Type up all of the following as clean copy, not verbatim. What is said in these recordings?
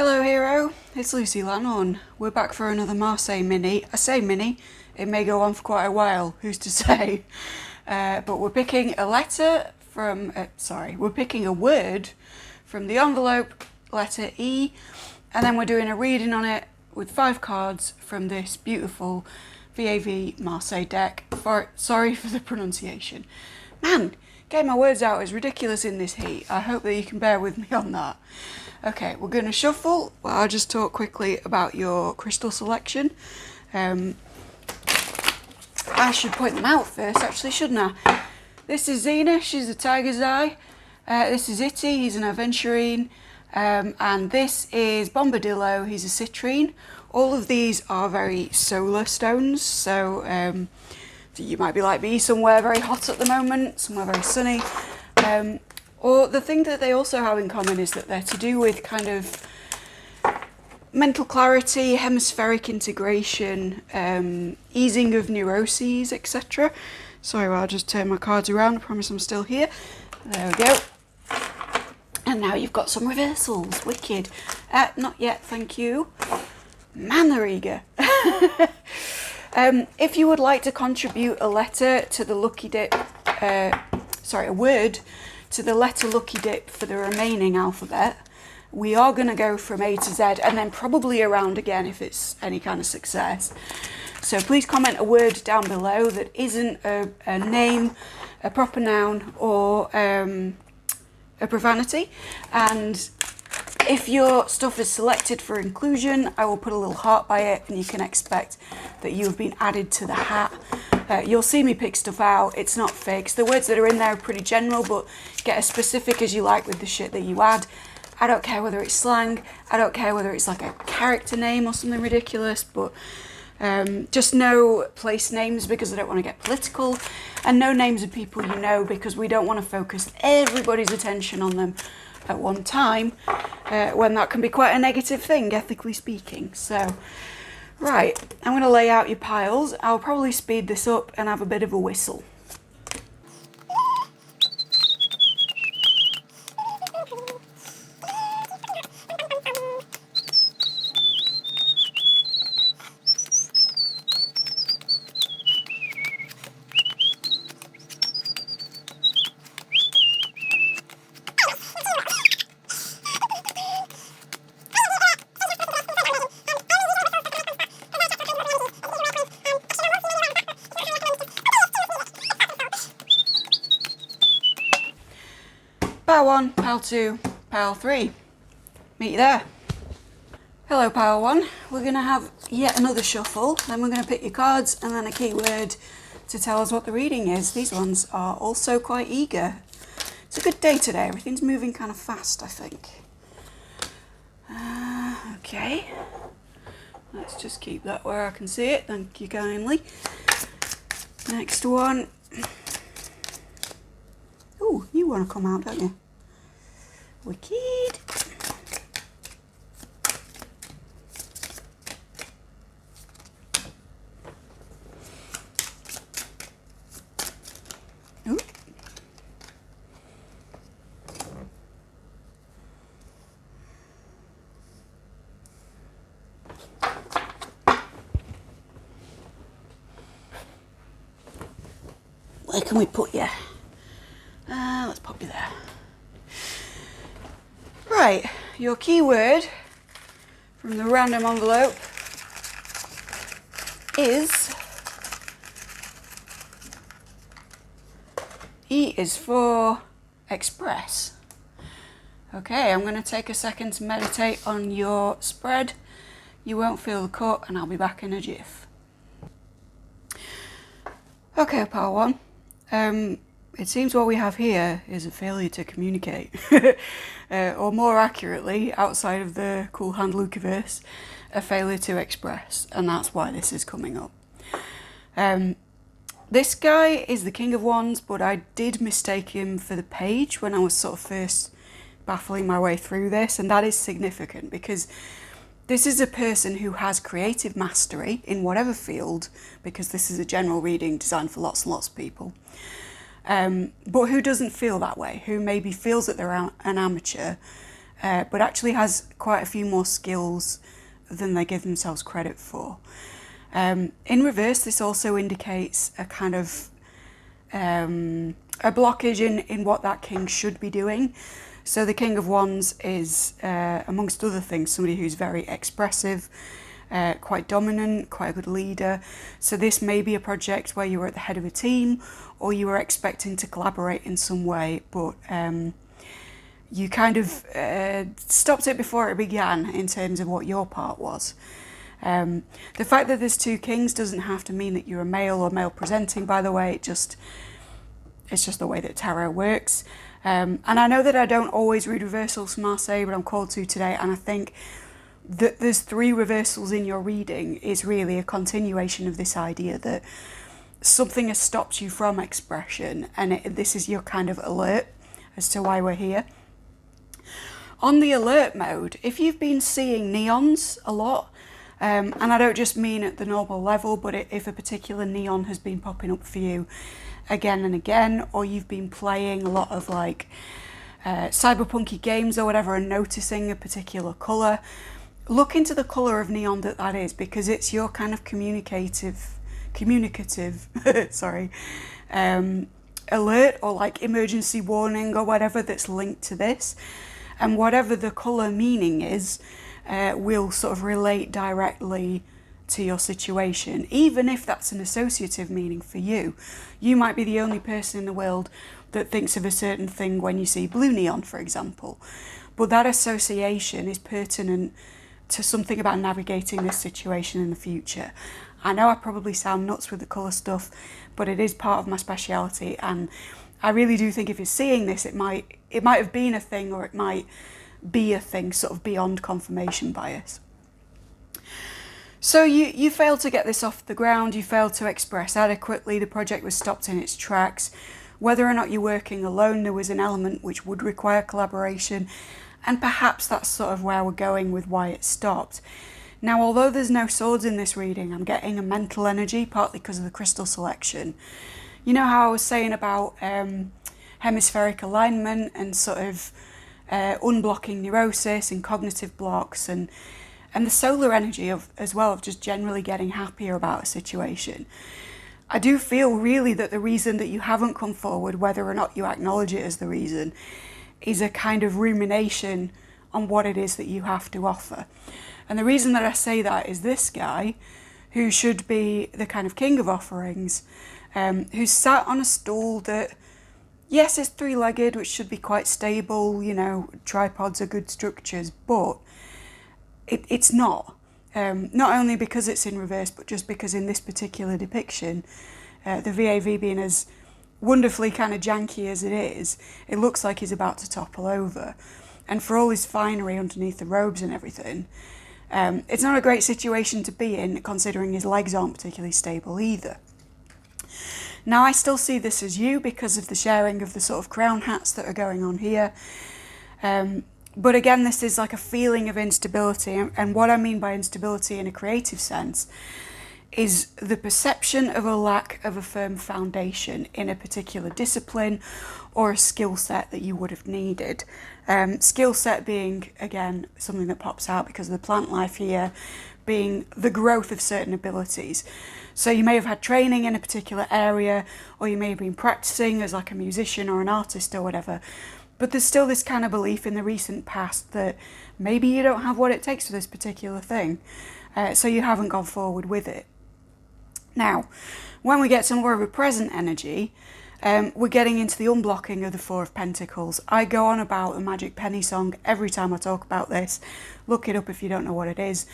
Hello hero, it's Lucy Lannon. We're back for another Marseille mini. I say mini, it may go on for quite a while, who's to say? But we're picking a letter from, we're picking a word from the envelope, letter E, and then we're doing a reading on it with 5 cards from this beautiful Viéville Marseille deck. Sorry for the pronunciation. Man, getting my words out is ridiculous in this heat. I hope that you can bear with me on that. Okay, we're going to shuffle. Well, I'll just talk quickly about your crystal selection. I should point them out first, actually, shouldn't I? This is Xena, she's a tiger's eye. This is Itty, he's an aventurine. And this is Bombadillo, he's a citrine. All of these are very solar stones, so you might be like me, somewhere very hot at the moment, somewhere very sunny. Or the thing that they also have in common is that they're to do with kind of mental clarity, hemispheric integration, easing of neuroses, etc. Sorry, well, I'll just turn my cards around. I promise I'm still here. There we go. And now you've got some reversals. Wicked. Not yet, thank you. Man, they're eager. If you would like to contribute a letter to the Lucky Dip, a word to the letter Lucky Dip for the remaining alphabet, we are going to go from A to Z and then probably around again if it's any kind of success. So please comment a word down below that isn't a name, a proper noun, or a profanity. And if your stuff is selected for inclusion, I will put a little heart by it and you can expect that you have been added to the hat. You'll see me pick stuff out, it's not fixed. The words that are in there are pretty general, but get as specific as you like with the shit that you add. I don't care whether it's slang, I don't care whether it's like a character name or something ridiculous, but just no place names because I don't want to get political, and no names of people you know because we don't want to focus everybody's attention on them at one time, when that can be quite a negative thing, ethically speaking. So, right, I'm going to lay out your piles. I'll probably speed this up and have a bit of a whistle. Pile 1, Pile 2, Pile 3. Meet you there. Hello Pile 1. We're going to have yet another shuffle, then we're going to pick your cards and then a keyword to tell us what the reading is. These ones are also quite eager. It's a good day today, everything's moving kind of fast, I think. Okay. Let's just keep that where I can see it, thank you kindly. Next one. Ooh, you want to come out, don't you? Wicked. Ooh. Where can we put you? Let's pop you there. Right, your keyword from the random envelope is E is for express. Okay, I'm going to take a second to meditate on your spread. You won't feel the cut and I'll be back in a jiff. Okay, Pile 1. It seems what we have here is a failure to communicate, or more accurately, outside of the cool hand Luciverse, a failure to express, and that's why this is coming up. This guy is the King of Wands, but I did mistake him for the Page when I was sort of first baffling my way through this, and that is significant because this is a person who has creative mastery in whatever field, because this is a general reading designed for lots and lots of people. But who doesn't feel that way, who maybe feels that they're an amateur, but actually has quite a few more skills than they give themselves credit for. In reverse, this also indicates a kind of a blockage in what that king should be doing. So the King of Wands is, amongst other things, somebody who's very expressive, quite dominant, quite a good leader. So this may be a project where you were at the head of a team, or you were expecting to collaborate in some way, but you kind of stopped it before it began in terms of what your part was. The fact that there's two kings doesn't have to mean that you're a male or male presenting, by the way. It's just the way that tarot works. And I know that I don't always read reversals from Marseille, but I'm called to today, and I think that there's 3 reversals in your reading is really a continuation of this idea that something has stopped you from expression, and this is your kind of alert as to why we're here. On the alert mode, if you've been seeing neons a lot, and I don't just mean at the normal level, but if a particular neon has been popping up for you again and again, or you've been playing a lot of like cyberpunky games or whatever and noticing a particular colour, look into the colour of neon that is, because it's your kind of communicative alert or like emergency warning or whatever that's linked to this. And whatever the colour meaning is, will sort of relate directly to your situation, even if that's an associative meaning for you. You might be the only person in the world that thinks of a certain thing when you see blue neon, for example. But that association is pertinent to something about navigating this situation in the future. I know I probably sound nuts with the colour stuff, but it is part of my speciality, and I really do think if you're seeing this, it might have been a thing, or it might be a thing sort of beyond confirmation bias. So you failed to get this off the ground, you failed to express adequately, the project was stopped in its tracks. Whether or not you're working alone, there was an element which would require collaboration, and perhaps that's sort of where we're going with why it stopped. Now, although there's no swords in this reading, I'm getting a mental energy, partly because of the crystal selection. You know how I was saying about hemispheric alignment and sort of unblocking neurosis and cognitive blocks, and the solar energy as well of just generally getting happier about a situation. I do feel really that the reason that you haven't come forward, whether or not you acknowledge it as the reason, is a kind of rumination on what it is that you have to offer. And the reason that I say that is this guy, who should be the kind of king of offerings, who's sat on a stool that, yes, it's 3-legged, which should be quite stable, you know, tripods are good structures, but it's not. Not only because it's in reverse, but just because in this particular depiction, the Viéville being as wonderfully kind of janky as it is, it looks like he's about to topple over. And for all his finery underneath the robes and everything, it's not a great situation to be in, considering his legs aren't particularly stable either. Now, I still see this as you because of the sharing of the sort of crown hats that are going on here. But again, this is like a feeling of instability. And what I mean by instability in a creative sense is the perception of a lack of a firm foundation in a particular discipline or a skill set that you would have needed. Skill set being, again, something that pops out because of the plant life here, being the growth of certain abilities. So you may have had training in a particular area, or you may have been practicing as like a musician or an artist or whatever, but there's still this kind of belief in the recent past that maybe you don't have what it takes for this particular thing, so you haven't gone forward with it. Now, when we get to more of a present energy, we're getting into the unblocking of the Four of Pentacles. I go on about the Magic Penny song every time I talk about this. Look it up if you don't know what it is.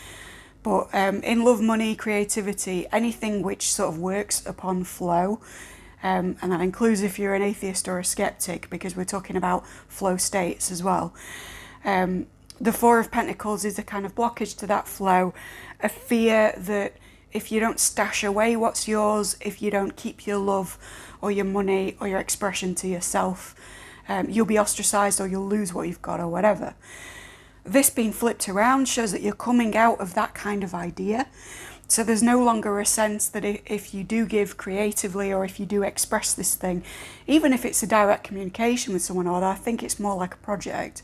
But in love, money, creativity, anything which sort of works upon flow, and that includes if you're an atheist or a skeptic, because we're talking about flow states as well. The Four of Pentacles is a kind of blockage to that flow, a fear that if you don't stash away what's yours, if you don't keep your love or your money or your expression to yourself, you'll be ostracized or you'll lose what you've got or whatever. This being flipped around shows that you're coming out of that kind of idea. So there's no longer a sense that if you do give creatively or if you do express this thing, even if it's a direct communication with someone, or I think it's more like a project,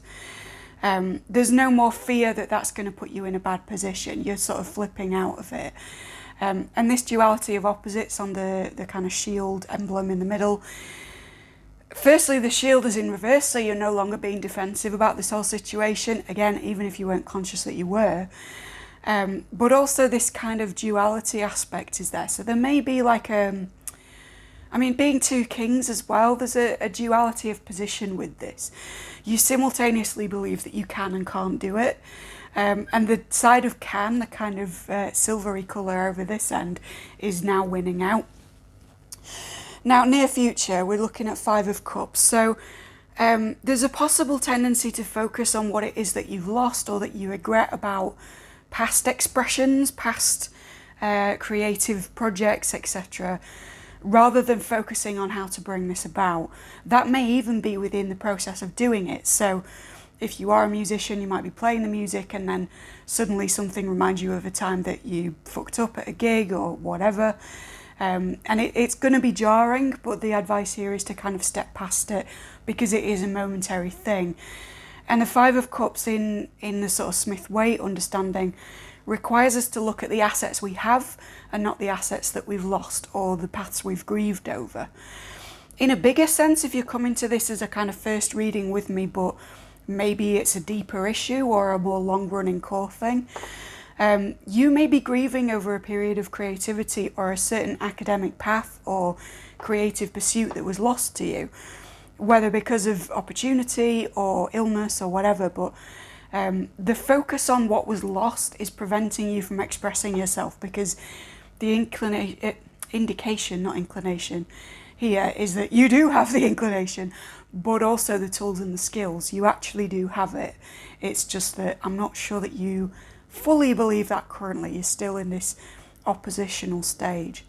There's no more fear that that's going to put you in a bad position. You're sort of flipping out of it. And this duality of opposites on the kind of shield emblem in the middle. Firstly, the shield is in reverse, so you're no longer being defensive about this whole situation. Again, even if you weren't conscious that you were. But also this kind of duality aspect is there. So there may be like being two kings as well, there's a duality of position with this. You simultaneously believe that you can and can't do it. And the side of can, the kind of silvery colour over this end, is now winning out. Now, near future, we're looking at 5 of Cups. So there's a possible tendency to focus on what it is that you've lost or that you regret about past expressions, past creative projects, etc., rather than focusing on how to bring this about. That may even be within the process of doing it. So if you are a musician, you might be playing the music and then suddenly something reminds you of a time that you fucked up at a gig or whatever. And it's going to be jarring, but the advice here is to kind of step past it because it is a momentary thing. And the 5 of Cups in the sort of Smith-Waite understanding requires us to look at the assets we have and not the assets that we've lost or the paths we've grieved over. In a bigger sense, if you're coming to this as a kind of first reading with me, but maybe it's a deeper issue or a more long-running core thing, you may be grieving over a period of creativity or a certain academic path or creative pursuit that was lost to you, whether because of opportunity or illness or whatever, but the focus on what was lost is preventing you from expressing yourself, because the indication, not inclination, here is that you do have the inclination, but also the tools and the skills. You actually do have it. It's just that I'm not sure that you fully believe that currently. You're still in this oppositional stage.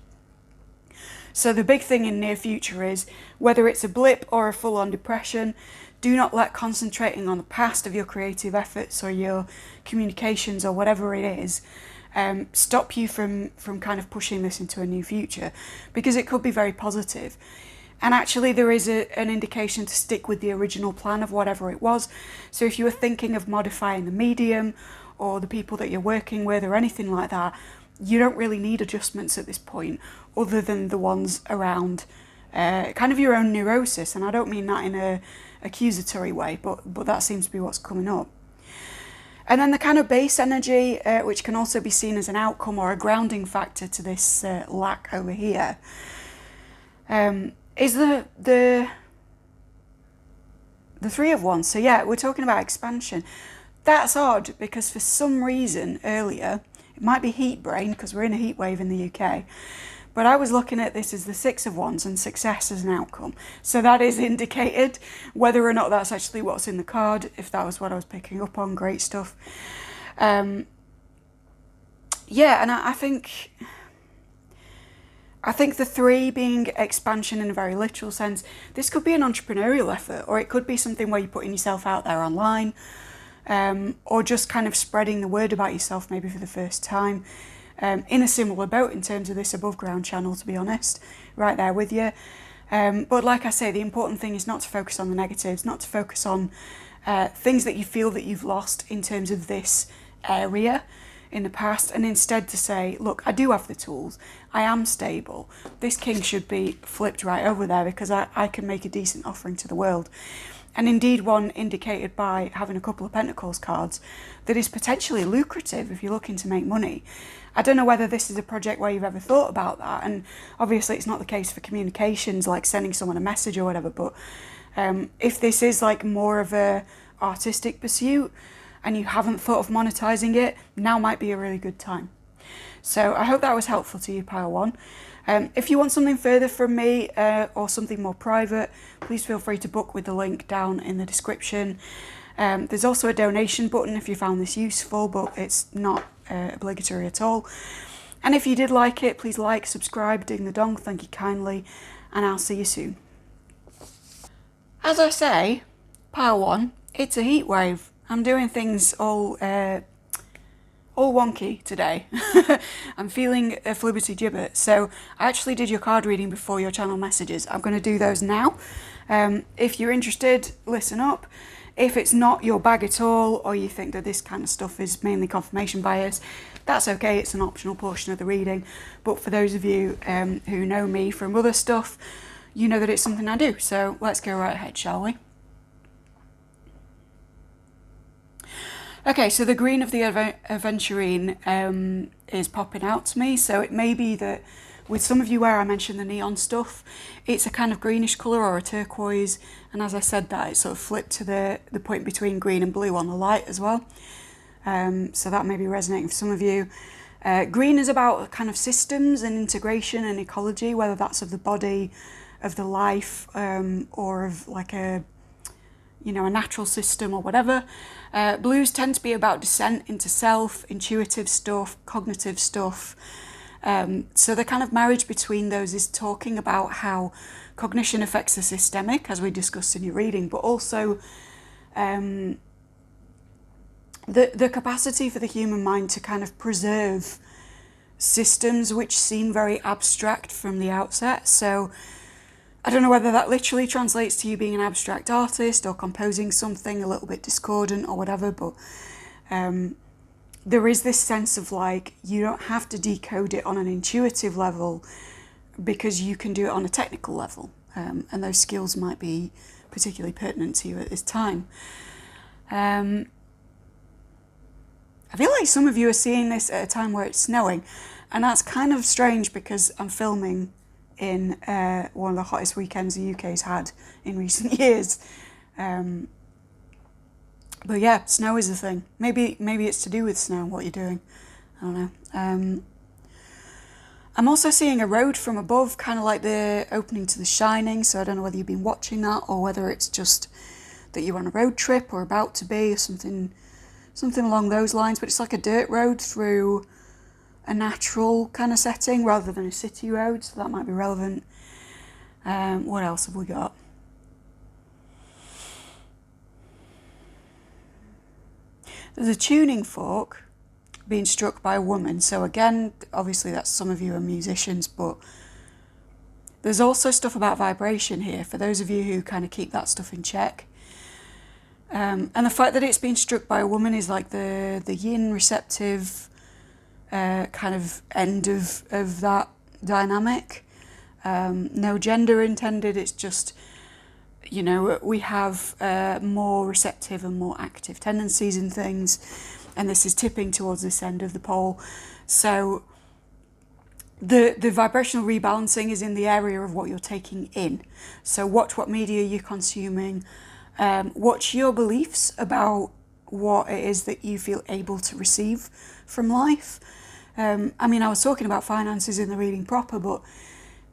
So the big thing in near future is, whether it's a blip or a full-on depression, do not let concentrating on the past of your creative efforts or your communications or whatever it is stop you from kind of pushing this into a new future, because it could be very positive. And actually there is an indication to stick with the original plan of whatever it was. So if you were thinking of modifying the medium or the people that you're working with or anything like that, you don't really need adjustments at this point, other than the ones around kind of your own neurosis. And I don't mean that in a accusatory way, but that seems to be what's coming up. And then the kind of base energy, which can also be seen as an outcome or a grounding factor to this lack over here, is the 3 of Wands. So yeah, we're talking about expansion. That's odd, because for some reason earlier, it might be heat brain because we're in a heat wave in the UK, but I was looking at this as the 6 of Wands and success as an outcome. So that is indicated. Whether or not that's actually what's in the card, if that was what I was picking up on, great stuff. Yeah, and I think the 3 being expansion in a very literal sense, this could be an entrepreneurial effort, or it could be something where you're putting yourself out there online, or just kind of spreading the word about yourself maybe for the first time. In a similar boat in terms of this above ground channel, to be honest, right there with you. But like I say, the important thing is not to focus on the negatives, not to focus on things that you feel that you've lost in terms of this area in the past, and instead to say, look, I do have the tools, I am stable, this king should be flipped right over there because I can make a decent offering to the world. And indeed one indicated by having a couple of Pentacles cards that is potentially lucrative if you're looking to make money. I don't know whether this is a project where you've ever thought about that, and obviously it's not the case for communications like sending someone a message or whatever, but if this is like more of a artistic pursuit and you haven't thought of monetizing it, now might be a really good time. So I hope that was helpful to you, Pile 1. If you want something further from me or something more private, please feel free to book with the link down in the description. There's also a donation button if you found this useful, but it's not obligatory at all. And if you did like it, please like, subscribe, ding the dong, thank you kindly, and I'll see you soon. As I say, Pile 1, it's a heat wave. I'm doing things all wonky today. I'm feeling a flibbity gibbet. So I actually did your card reading before your channel messages. I'm going to do those now. If you're interested, listen up. If it's not your bag at all, or you think that this kind of stuff is mainly confirmation bias, that's okay, it's an optional portion of the reading. But for those of you who know me from other stuff, you know that it's something I do. So let's go right ahead, shall we? Okay, so the green of the aventurine is popping out to me. So it may be that with some of you where I mentioned the neon stuff, it's a kind of greenish colour or a turquoise. And as I said that, it sort of flipped to the point between green and blue on the light as well. So that may be resonating for some of you. Green is about kind of systems and integration and ecology, whether that's of the body, of the life, or of like a natural system or whatever. Blues tend to be about descent into self, intuitive stuff, cognitive stuff. So the kind of marriage between those is talking about how cognition affects the systemic, as we discussed in your reading, but also the capacity for the human mind to kind of preserve systems which seem very abstract from the outset. So I don't know whether that literally translates to you being an abstract artist or composing something a little bit discordant or whatever, but there is this sense of like, you don't have to decode it on an intuitive level because you can do it on a technical level, and those skills might be particularly pertinent to you at this time. I feel like some of you are seeing this at a time where it's snowing, and that's kind of strange because I'm filming in one of the hottest weekends the UK's had in recent years. But yeah, snow is a thing. Maybe it's to do with snow, what you're doing. I don't know. I'm also seeing a road from above, kind of like the opening to The Shining, so I don't know whether you've been watching that or whether it's just that you're on a road trip or about to be or something along those lines, but it's like a dirt road through a natural kind of setting rather than a city road, so that might be relevant. What else have we got? There's a tuning fork being struck by a woman, so again, obviously that's some of you are musicians, but there's also stuff about vibration here for those of you who kind of keep that stuff in check. And the fact that it's being struck by a woman is like the yin receptive kind of end of that dynamic. No gender intended, it's just, we have more receptive and more active tendencies in things, and this is tipping towards this end of the pole. So the vibrational rebalancing is in the area of what you're taking in. So watch what media you're consuming, watch your beliefs about what it is that you feel able to receive from life. I was talking about finances in the reading proper, but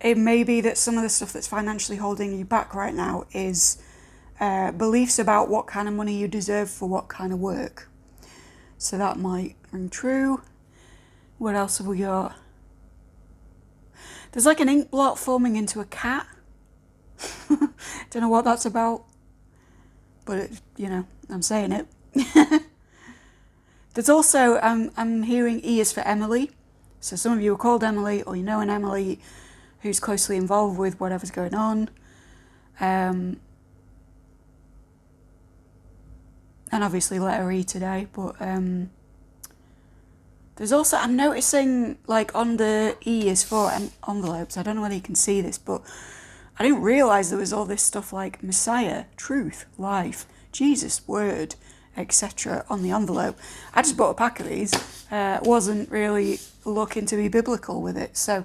it may be that some of the stuff that's financially holding you back right now is beliefs about what kind of money you deserve for what kind of work. So that might ring true. What else have we got? There's like an ink blot forming into a cat. Don't know what that's about, but I'm saying it. There's also, I'm hearing E is for Emily. So some of you are called Emily, or you know an Emily who's closely involved with whatever's going on. And obviously letter E today, but there's also, I'm noticing like on the E is for envelopes. I don't know whether you can see this, but I didn't realise there was all this stuff like Messiah, truth, life, Jesus, word, etc. on the envelope. I just bought a pack of these, wasn't really looking to be biblical with it, so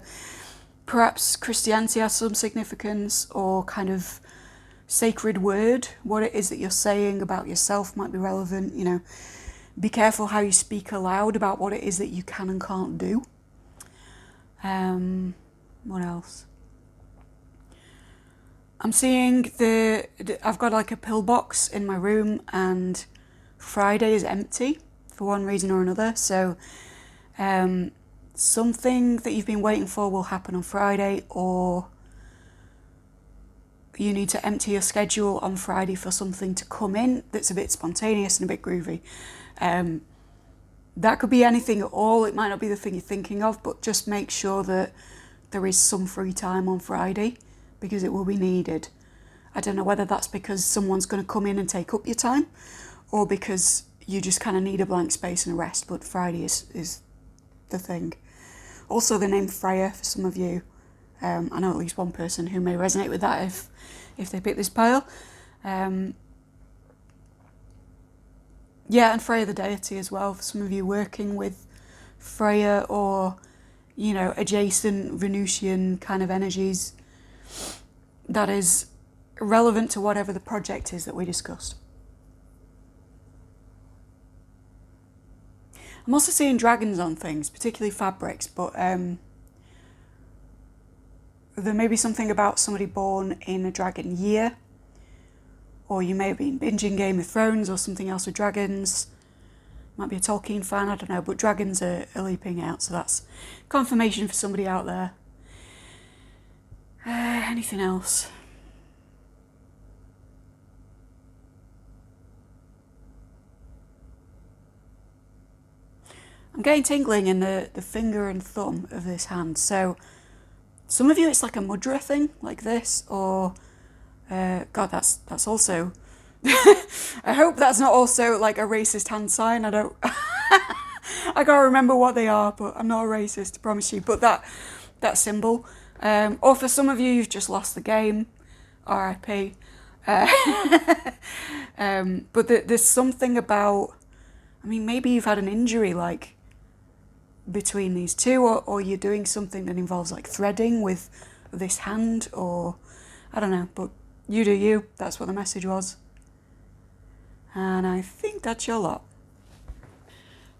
perhaps Christianity has some significance, or kind of sacred word, what it is that you're saying about yourself might be relevant. Be careful how you speak aloud about what it is that you can and can't do. What else? I'm seeing I've got like a pillbox in my room, and Friday is empty for one reason or another. So something that you've been waiting for will happen on Friday, or you need to empty your schedule on Friday for something to come in that's a bit spontaneous and a bit groovy. That could be anything at all. It might not be the thing you're thinking of, but just make sure that there is some free time on Friday, because it will be needed. I don't know whether that's because someone's going to come in and take up your time, or because you just kind of need a blank space and a rest, but Friday is the thing. Also, the name Freya, for some of you, I know at least one person who may resonate with that if they pick this pile. Yeah, and Freya the deity as well, for some of you working with Freya or, you know, adjacent Venusian kind of energies. That is relevant to whatever the project is that we discussed. I'm also seeing dragons on things, particularly fabrics, but there may be something about somebody born in a dragon year, or you may have been binging Game of Thrones or something else with dragons. Might be a Tolkien fan, I don't know, but dragons are leaping out, so that's confirmation for somebody out there. Anything else? I'm getting tingling in the finger and thumb of this hand. So some of you it's like a mudra thing, like this, or God, that's also. I hope that's not also like a racist hand sign. I don't. I can't remember what they are, but I'm not a racist, I promise you. But that symbol, or for some of you, you've just lost the game. R.I.P. But there's something about. I mean, maybe you've had an injury, like between these two, or you're doing something that involves like threading with this hand, or I don't know, but you do you. That's what the message was. And I think that's your lot.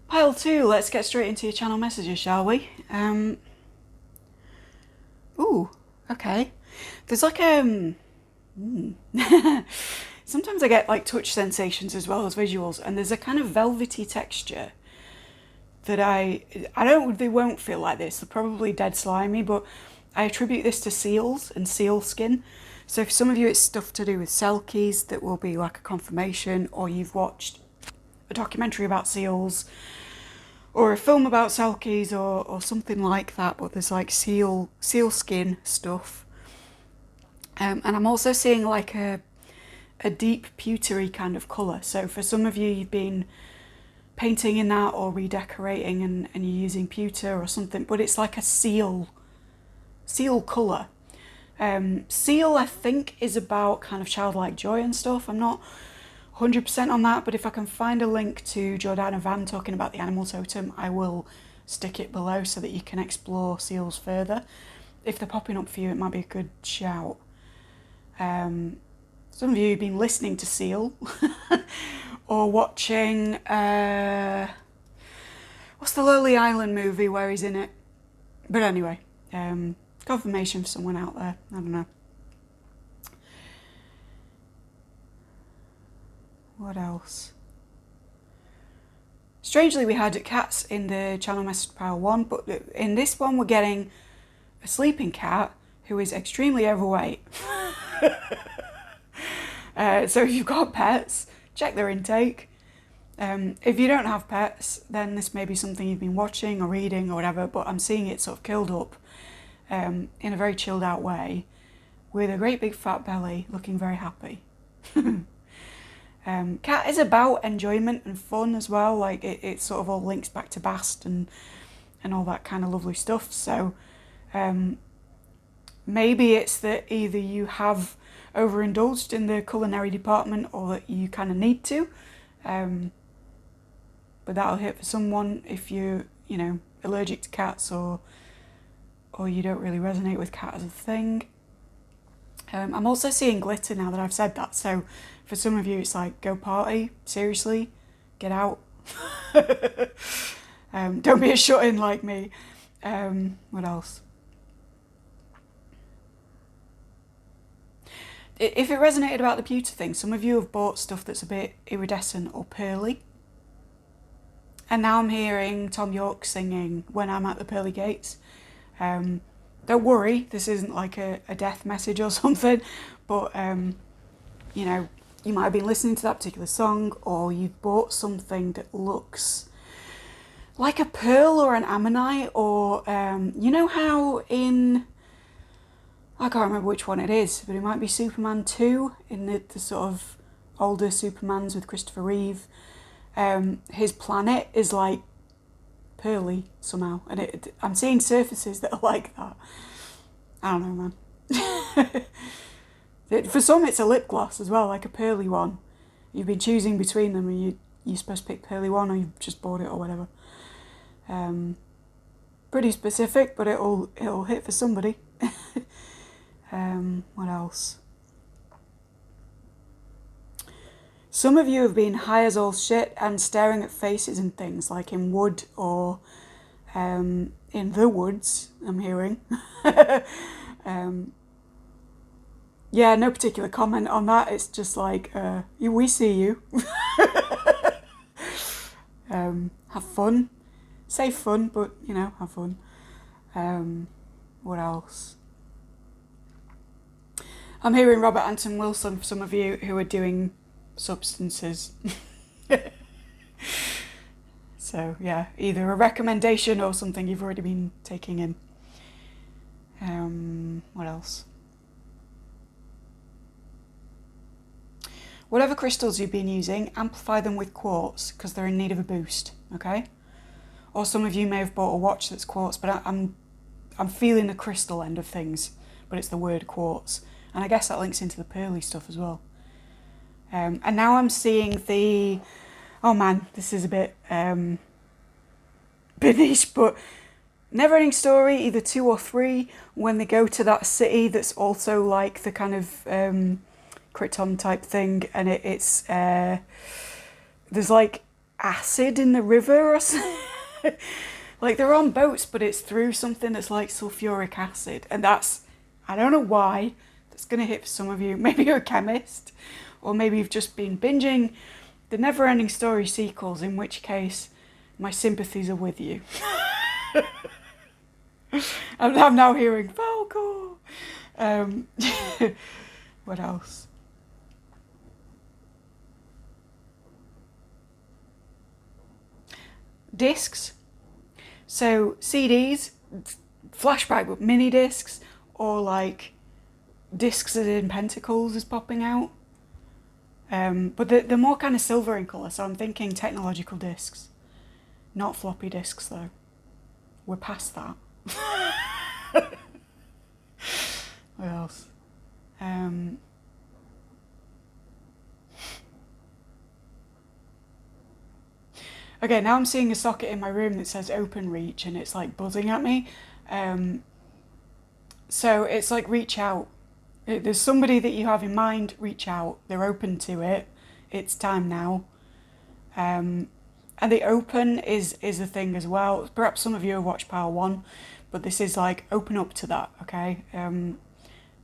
Pile 2, let's get straight into your channel messages, shall we? Ooh, okay. There's like sometimes I get like touch sensations as well as visuals, and there's a kind of velvety texture that they won't feel like this, they're probably dead slimy, but I attribute this to seals and seal skin. So for some of you it's stuff to do with selkies that will be like a confirmation, or you've watched a documentary about seals or a film about selkies or something like that, but there's like seal skin stuff. And I'm also seeing like a deep pewtery kind of colour. So for some of you, you've been painting in that or redecorating and you're using pewter or something, but it's like a seal colour. Seal, I think, is about kind of childlike joy and stuff. I'm not 100% on that, but if I can find a link to Jordana Van talking about the animal totem, I will stick it below so that you can explore seals further. If they're popping up for you, it might be a good shout. Some of you have been listening to Seal or watching, what's the Lonely Island movie where he's in it? But anyway, confirmation for someone out there, I don't know. What else? Strangely, we had cats in the channel message pile 1, but in this one we're getting a sleeping cat who is extremely overweight. So if you've got pets, check their intake. If you don't have pets, then this may be something you've been watching or reading or whatever, but I'm seeing it sort of curled up in a very chilled out way with a great big fat belly, looking very happy. Cat is about enjoyment and fun as well, like it sort of all links back to Bast and all that kind of lovely stuff. So maybe it's that either you have overindulged in the culinary department or that you kind of need to, but that'll hit for someone if you're, you know, allergic to cats or you don't really resonate with cat as a thing. I'm also seeing glitter now that I've said that, so for some of you it's like, go party, seriously, get out. Don't be a shut-in like me. What else? If it resonated about the pewter thing, some of you have bought stuff that's a bit iridescent or pearly. And now I'm hearing Tom York singing When I'm at the Pearly Gates. Don't worry, this isn't like a death message or something, but you know, you might have been listening to that particular song, or you've bought something that looks like a pearl or an ammonite, or you know how in I can't remember which one it is, but it might be Superman 2 in the sort of older Supermans with Christopher Reeve. His planet is like pearly somehow, and I'm seeing surfaces that are like that. I don't know, man. For some it's a lip gloss as well, like a pearly one. You've been choosing between them and you're supposed to pick pearly one, or you've just bought it or whatever. Pretty specific, but it'll hit for somebody. What else? Some of you have been high as all shit and staring at faces and things, like in wood or in the woods, I'm hearing. Yeah, no particular comment on that. It's just like, we see you. Have fun. Say fun, but, have fun. What else? I'm hearing Robert Anton Wilson for some of you who are doing substances. So, yeah, either a recommendation or something you've already been taking in. What else? Whatever crystals you've been using, amplify them with quartz, because they're in need of a boost, okay? Or some of you may have bought a watch that's quartz, but I'm feeling the crystal end of things, but it's the word quartz. And I guess that links into the pearly stuff as well. And now I'm seeing oh man, this is a bit niche, but Neverending Story, either 2 or 3, when they go to that city that's also like the kind of Krypton type thing, and it's there's like acid in the river or something. Like they're on boats, but it's through something that's like sulfuric acid, and that's, I don't know why, that's going to hit for some of you. Maybe you're a chemist, or maybe you've just been binging the Neverending Story sequels, in which case my sympathies are with you. I'm now hearing Falco. What else? Discs. So CDs, flashback, but mini discs, or like discs as in pentacles is popping out. But they're more kind of silver in colour, so I'm thinking technological discs. Not floppy disks though. We're past that. What else? Okay, now I'm seeing a socket in my room that says open reach, and it's like buzzing at me. So it's like reach out. There's somebody that you have in mind, reach out. They're open to it. It's time now. And the open is a thing as well. Perhaps some of you have watched Power 1, but this is like open up to that, okay?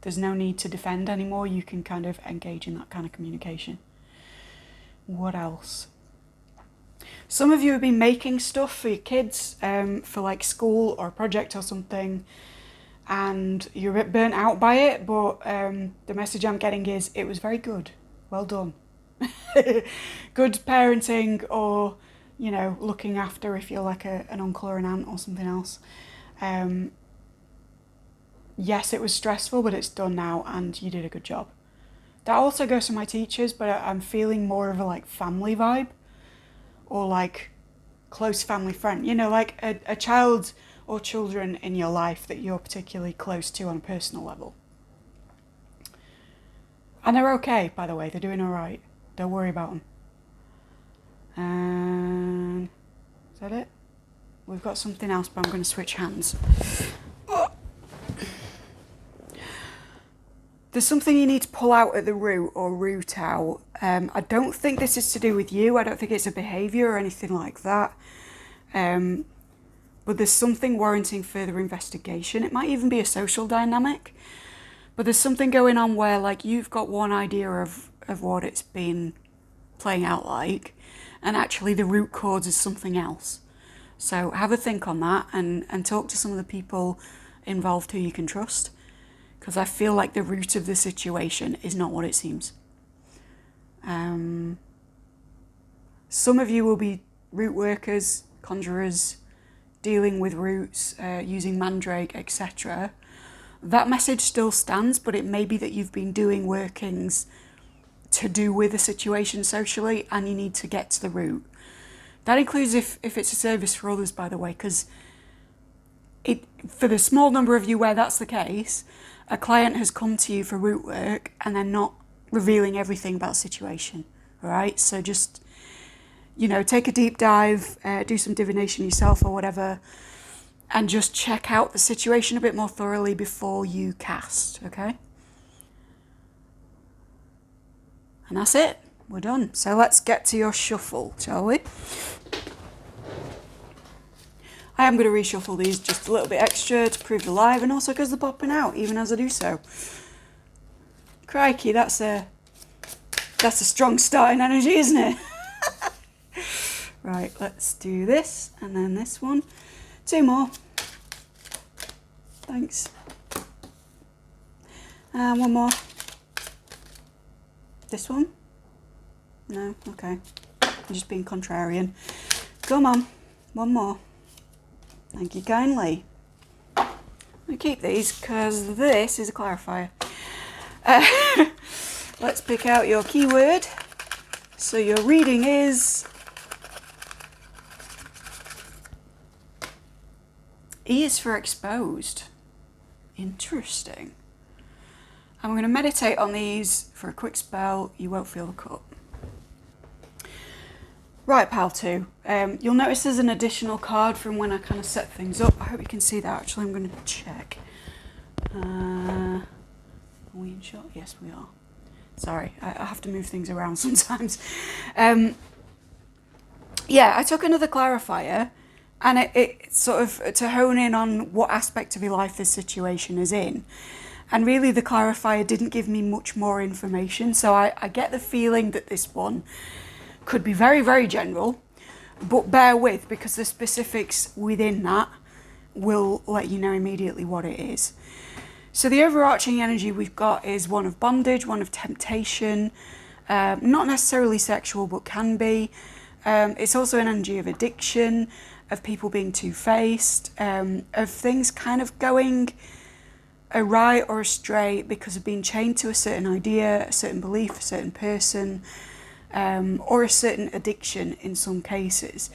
There's no need to defend anymore. You can kind of engage in that kind of communication. What else? Some of you have been making stuff for your kids, for like school or a project or something, and you're a bit burnt out by it, but the message I'm getting is it was very good. Well done. Good parenting, or, looking after if you're like an uncle or an aunt or something else. Yes, it was stressful, but it's done now and you did a good job. That also goes for my teachers, but I'm feeling more of a like family vibe, or like close family friend, like a child or children in your life that you're particularly close to on a personal level. And they're okay, by the way, they're doing all right. Don't worry about them. And is that it? We've got something else, but I'm going to switch hands. There's something you need to pull out at the root, or root out. I don't think this is to do with you. I don't think it's a behaviour or anything like that. But there's something warranting further investigation. It might even be a social dynamic. But there's something going on where like you've got one idea of what it's been playing out like, and actually the root cause is something else. So have a think on that, and talk to some of the people involved who you can trust. Because I feel like the root of the situation is not what it seems. Some of you will be root workers, conjurers, dealing with roots, using mandrake, etc. that message still stands, but it may be that you've been doing workings to do with a situation socially and you need to get to the root. That includes if it's a service for others, by the way, because for the small number of you where that's the case, a client has come to you for root work and they're not revealing everything about the situation, all right? So just, take a deep dive, do some divination yourself or whatever, and just check out the situation a bit more thoroughly before you cast, okay? And that's it. We're done. So let's get to your shuffle, shall we? I am going to reshuffle these just a little bit extra to prove they're live, and also because they're popping out even as I do so. Crikey, that's a strong starting energy, isn't it? Right, let's do this, and then this one. 2 more. Thanks. And 1 more. This one? No? Okay. I'm just being contrarian. Come on. 1 more. Thank you kindly. I'm going to keep these because this is a clarifier. Let's pick out your keyword. So your reading is E is for exposed. Interesting. I'm going to meditate on these for a quick spell. You won't feel the cut. Right, pal 2. You'll notice there's an additional card from when I kind of set things up. I hope you can see that. Actually, I'm going to check. Are we in shot? Yes, we are. Sorry, I have to move things around sometimes. Yeah, I took another clarifier, and it sort of to hone in on what aspect of your life this situation is in. And really the clarifier didn't give me much more information, so I get the feeling that this one could be very, very general, but bear with, because the specifics within that will let you know immediately what it is. So the overarching energy we've got is one of bondage, one of temptation, not necessarily sexual, but can be. It's also an energy of addiction, of people being two-faced, of things kind of going awry or astray because of being chained to a certain idea, a certain belief, a certain person, or a certain addiction in some cases.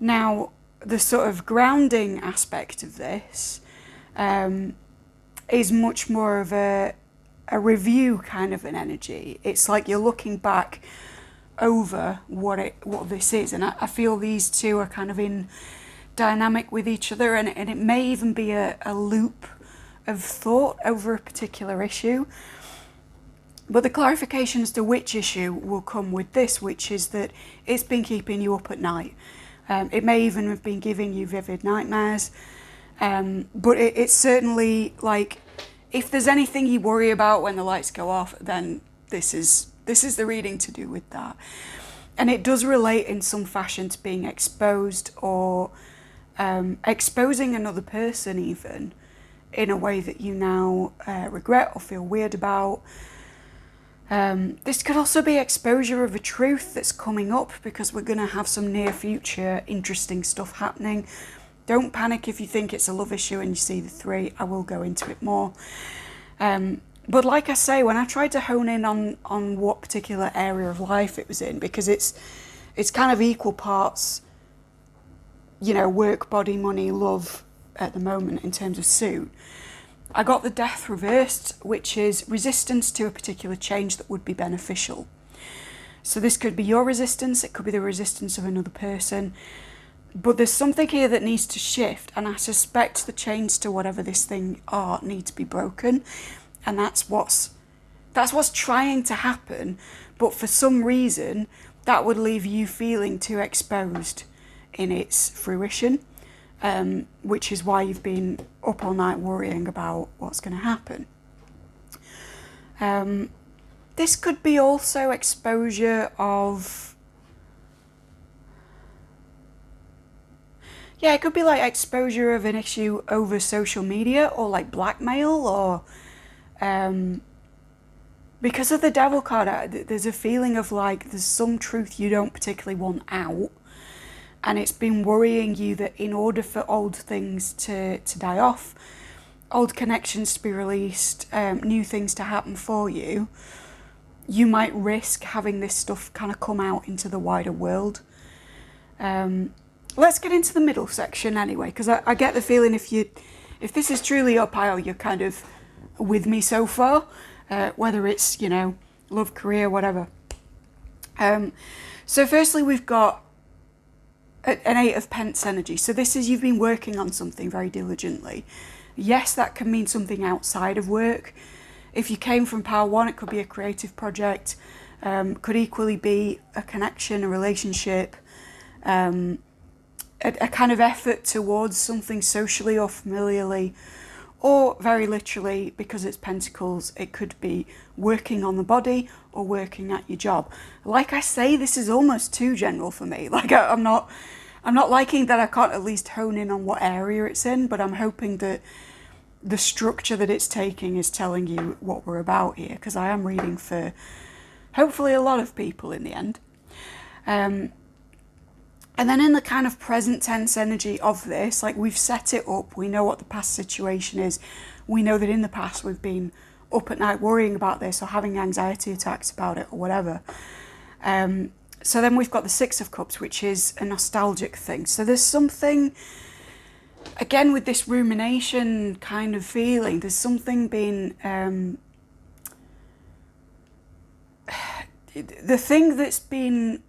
Now, the sort of grounding aspect of this is much more of a review kind of an energy. It's like you're looking back over what this is, and I feel these two are kind of in dynamic with each other, and it may even be a loop of thought over a particular issue. But the clarification as to which issue will come with this, which is that it's been keeping you up at night. It may even have been giving you vivid nightmares, but it's certainly like, if there's anything you worry about when the lights go off, then this is the reading to do with that. And it does relate in some fashion to being exposed, or exposing another person even in a way that you now regret or feel weird about. This could also be exposure of a truth that's coming up, because we're going to have some near future interesting stuff happening. Don't panic if you think it's a love issue and you see the 3. I will go into it more. But like I say, when I tried to hone in on what particular area of life it was in, because it's kind of equal parts, work, body, money, love at the moment in terms of suit, I got the Death reversed, which is resistance to a particular change that would be beneficial. So this could be your resistance, it could be the resistance of another person, but there's something here that needs to shift, and I suspect the chains to whatever this thing are need to be broken, and that's what's trying to happen. But for some reason that would leave you feeling too exposed in its fruition, which is why you've been up all night worrying about what's going to happen. This could be also exposure of, it could be like exposure of an issue over social media, or like blackmail, or because of the Devil card, there's a feeling of like there's some truth you don't particularly want out, and it's been worrying you that in order for old things to die off, old connections to be released, new things to happen for you, you might risk having this stuff kind of come out into the wider world. Let's get into the middle section anyway, because I get the feeling if this is truly your pile, you're kind of with me so far, whether it's, love, career, whatever. So firstly, we've got an 8 of Pence energy. So this is, you've been working on something very diligently. Yes, that can mean something outside of work. If you came from pile 1, it could be a creative project, could equally be a connection, a relationship, a kind of effort towards something socially or familiarly, or very literally, because it's pentacles, it could be working on the body or working at your job. Like I say, this is almost too general for me. Like I'm not liking that I can't at least hone in on what area it's in, but I'm hoping that the structure that it's taking is telling you what we're about here, because I am reading for hopefully a lot of people in the end. And then in the kind of present tense energy of this, like we've set it up, we know what the past situation is, we know that in the past we've been up at night worrying about this or having anxiety attacks about it or whatever. So then we've got the 6 of Cups, which is a nostalgic thing. So there's something, again, with this rumination kind of feeling, there's something being, the thing that's been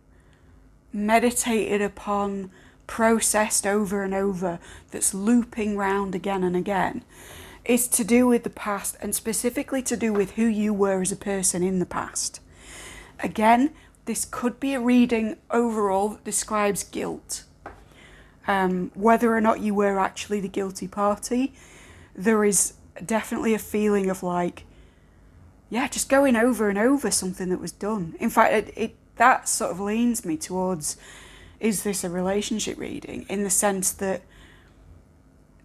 meditated upon, processed over and over, that's looping round again and again, is to do with the past, and specifically to do with who you were as a person in the past. Again, this could be a reading overall that describes guilt. Whether or not you were actually the guilty party, there is definitely a feeling of like, yeah, just going over and over something that was done. In fact, that sort of leans me towards, is this a relationship reading? In the sense that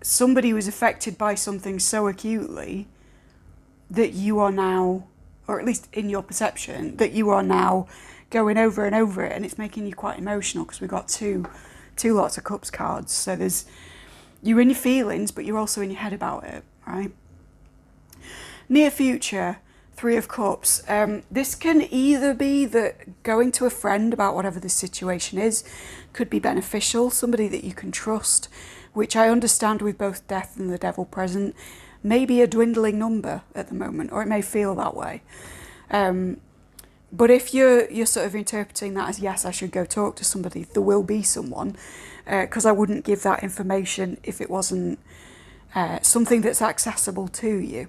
somebody was affected by something so acutely that you are now, or at least in your perception, that you are now going over and over it, and it's making you quite emotional, because we've got two lots of Cups cards. So you're in your feelings, but you're also in your head about it, right? Near future, 3 of Cups. This can either be that going to a friend about whatever the situation is could be beneficial, somebody that you can trust, which I understand with both death and the devil present, may be a dwindling number at the moment, or it may feel that way. But if you're sort of interpreting that as, yes, I should go talk to somebody, there will be someone, because I wouldn't give that information if it wasn't something that's accessible to you.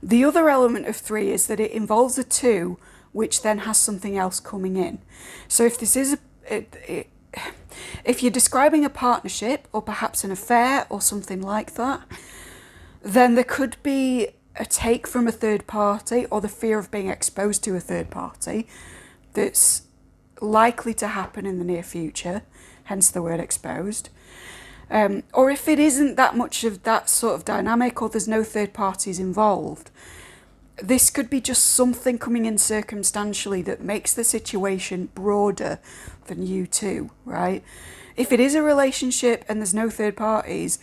The other element of 3 is that it involves a 2, which then has something else coming in. So if this is if you're describing a partnership or perhaps an affair or something like that, then there could be a take from a third party, or the fear of being exposed to a third party, that's likely to happen in the near future, hence the word exposed. Or if it isn't that much of that sort of dynamic, or there's no third parties involved, this could be just something coming in circumstantially that makes the situation broader than you two, right? If it is a relationship and there's no third parties,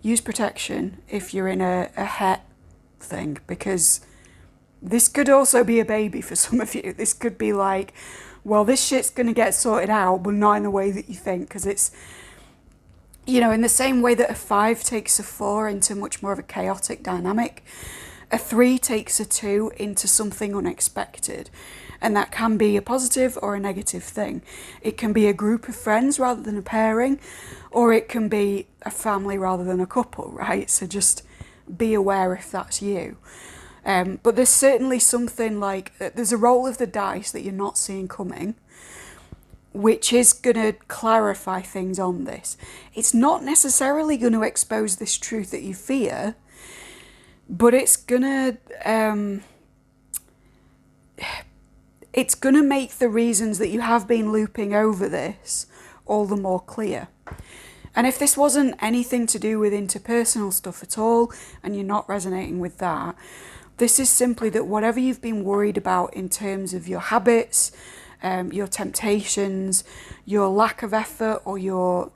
use protection if you're in a het thing, because this could also be a baby for some of you. This could be like, well, this shit's going to get sorted out, but not in the way that you think, because it's, in the same way that a 5 takes a 4 into much more of a chaotic dynamic, a 3 takes a 2 into something unexpected. And that can be a positive or a negative thing. It can be a group of friends rather than a pairing, or it can be a family rather than a couple, right? So just be aware if that's you. But there's certainly something like, there's a roll of the dice that you're not seeing coming, which is going to clarify things on this. It's not necessarily going to expose this truth that you fear, but it's going to make the reasons that you have been looping over this all the more clear. And if this wasn't anything to do with interpersonal stuff at all, and you're not resonating with that, this is simply that whatever you've been worried about in terms of your habits, your temptations, your lack of effort, or your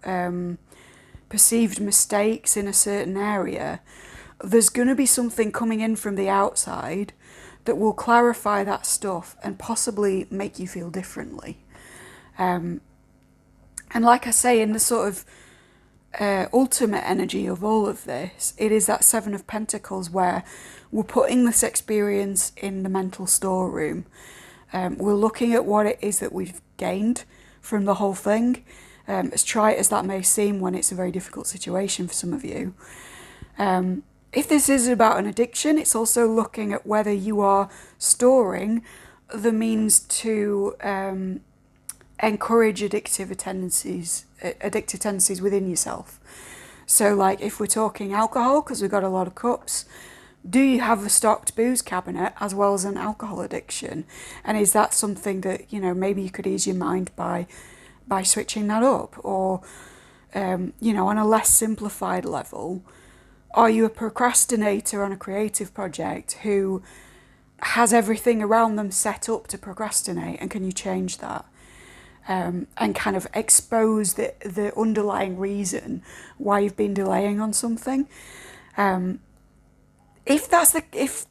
perceived mistakes in a certain area, there's going to be something coming in from the outside that will clarify that stuff and possibly make you feel differently. And like I say, in the sort of ultimate energy of all of this, it is that Seven of Pentacles where we're putting this experience in the mental storeroom. We're looking at what it is that we've gained from the whole thing, as trite as that may seem when it's a very difficult situation for some of you. If this is about an addiction, it's also looking at whether you are storing the means to encourage addictive tendencies within yourself. So like if we're talking alcohol, because we've got a lot of cups, do you have a stocked booze cabinet as well as an alcohol addiction? And is that something that, you know, maybe you could ease your mind by switching that up? Or, you know, on a less simplified level, are you a procrastinator on a creative project who has everything around them set up to procrastinate, and can you change that? And kind of expose the underlying reason why you've been delaying on something. If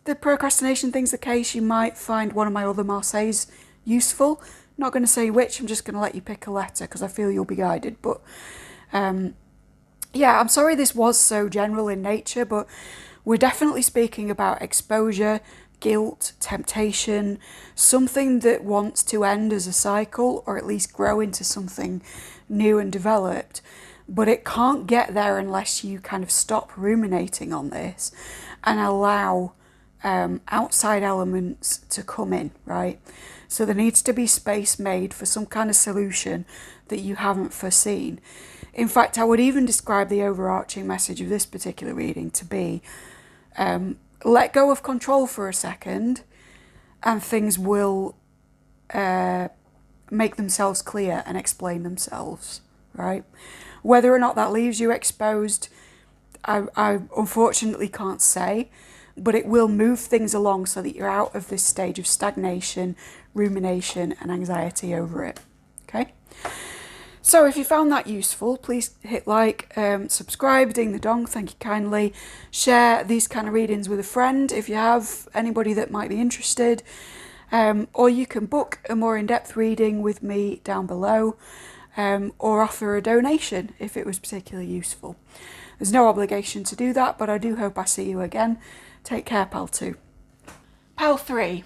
the procrastination thing's the case, you might find one of my other Marseilles useful. I'm not going to say which, I'm just going to let you pick a letter because I feel you'll be guided. But yeah, I'm sorry this was so general in nature, but we're definitely speaking about exposure, guilt, temptation, something that wants to end as a cycle or at least grow into something new and developed. But it can't get there unless you kind of stop ruminating on this and allow outside elements to come in, right? So there needs to be space made for some kind of solution that you haven't foreseen. In fact, I would even describe the overarching message of this particular reading to be let go of control for a second and things will make themselves clear and explain themselves, right? Whether or not that leaves you exposed, I unfortunately can't say, but it will move things along so that you're out of this stage of stagnation, rumination, and anxiety over it, okay? So if you found that useful, please hit like, subscribe, ding the dong, thank you kindly. Share these kind of readings with a friend if you have anybody that might be interested. Or you can book a more in-depth reading with me down below, or offer a donation if it was particularly useful. There's no obligation to do that, but I do hope I see you again. Take care, Pal 2. Pal 3.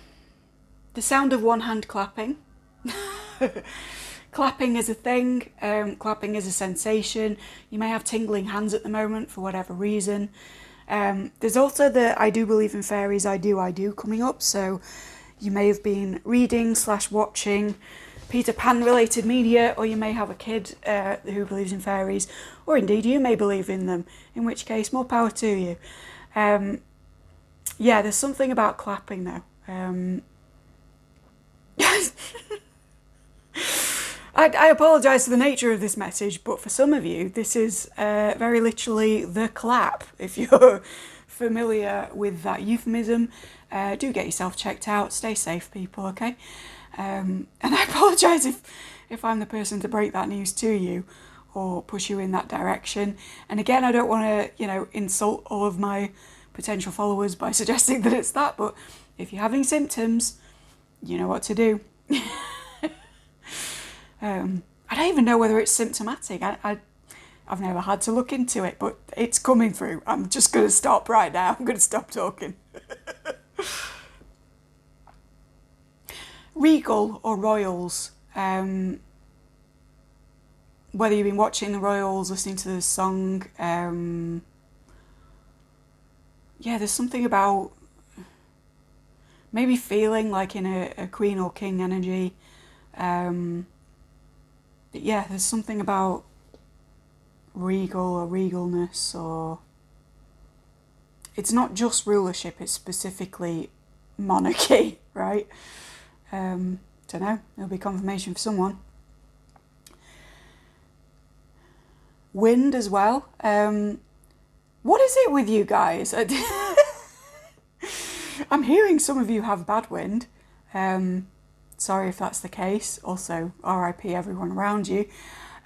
The sound of one hand clapping. Clapping is a thing, clapping is a sensation. You may have tingling hands at the moment for whatever reason. There's also the I do believe in fairies, I do coming up. So you may have been reading / watching Peter Pan related media, or you may have a kid who believes in fairies, or indeed you may believe in them, in which case more power to you. Yeah, there's something about clapping though. I apologise for the nature of this message, but for some of you, this is very literally the clap. If you're familiar with that euphemism, do get yourself checked out. Stay safe, people, okay? And I apologise if I'm the person to break that news to you or push you in that direction. And again, I don't want to, you know, insult all of my potential followers by suggesting that it's that, but if you're having symptoms, you know what to do. I don't even know whether it's symptomatic. I've never had to look into it, but it's coming through. I'm just going to stop right now. I'm going to stop talking. Regal or royals. Whether you've been watching the royals, listening to the song. Yeah, there's something about maybe feeling like in a queen or king energy. But yeah, there's something about regal or regalness, or it's not just rulership, it's specifically monarchy, right? Don't know, there'll be confirmation for someone. Wind as well. What is it with you guys? I'm hearing some of you have bad wind. Sorry if that's the case. Also, RIP everyone around you.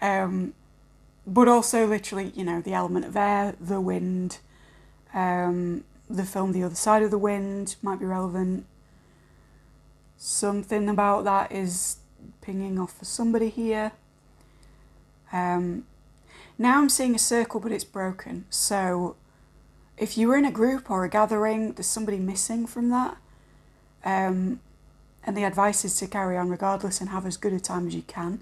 But also literally, you know, the element of air, the wind, The film The Other Side of the Wind might be relevant. Something about that is pinging off for somebody here. Now I'm seeing a circle, but it's broken. So if you were in a group or a gathering, there's somebody missing from that. And the advice is to carry on regardless and have as good a time as you can.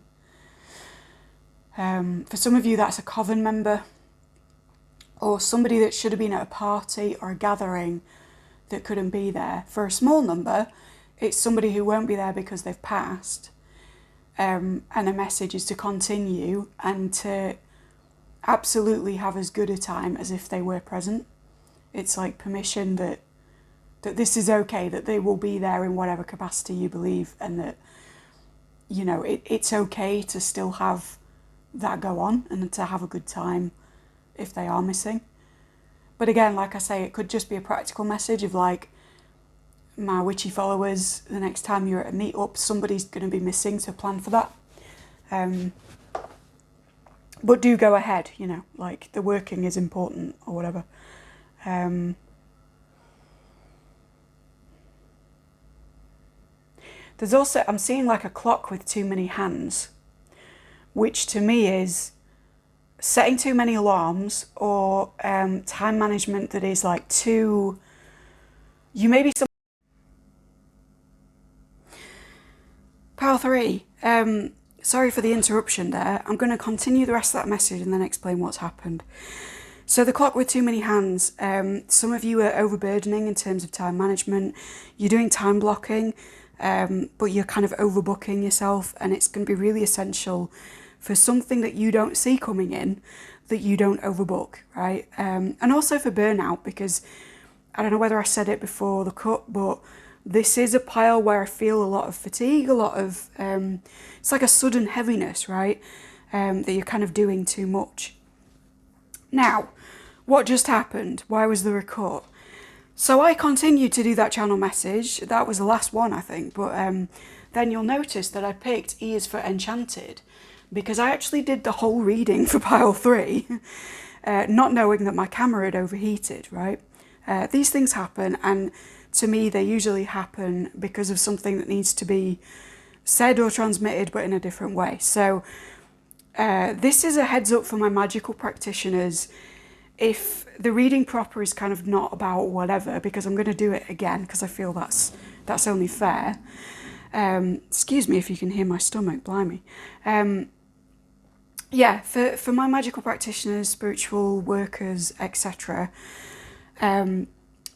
For some of you, that's a coven member or somebody that should have been at a party or a gathering that couldn't be there. For a small number, it's somebody who won't be there because they've passed. And the message is to continue and to absolutely have as good a time as if they were present. It's like permission that this is okay, that they will be there in whatever capacity you believe, and that, you know, it's okay to still have that go on and to have a good time if they are missing. But again, like I say, it could just be a practical message of like, my witchy followers, the next time you're at a meet-up, somebody's going to be missing, so plan for that. But do go ahead, you know, like the working is important or whatever. There's also, I'm seeing like a clock with too many hands, which to me is setting too many alarms or time management that is like too, you may be some. Pile 3, sorry for the interruption there. I'm going to continue the rest of that message and then explain what's happened. So the clock with too many hands, some of you are overburdening in terms of time management. You're doing time blocking, but you're kind of overbooking yourself, and it's going to be really essential for something that you don't see coming in, that you don't overbook, right? And also for burnout, because I don't know whether I said it before the cut, but this is a pile where I feel a lot of fatigue, a lot of, it's like a sudden heaviness, right? That you're kind of doing too much. Now, what just happened? Why was there a cut? So I continued to do that channel message. That was the last one, I think. But then you'll notice that I picked Ears for Enchanted, because I actually did the whole reading for pile 3, not knowing that my camera had overheated, right? These things happen, and to me, they usually happen because of something that needs to be said or transmitted, but in a different way. So this is a heads up for my magical practitioners. If the reading proper is kind of not about whatever, because I'm going to do it again, because I feel that's only fair. Excuse me if you can hear my stomach, blimey. Yeah, for my magical practitioners, spiritual workers, etc.,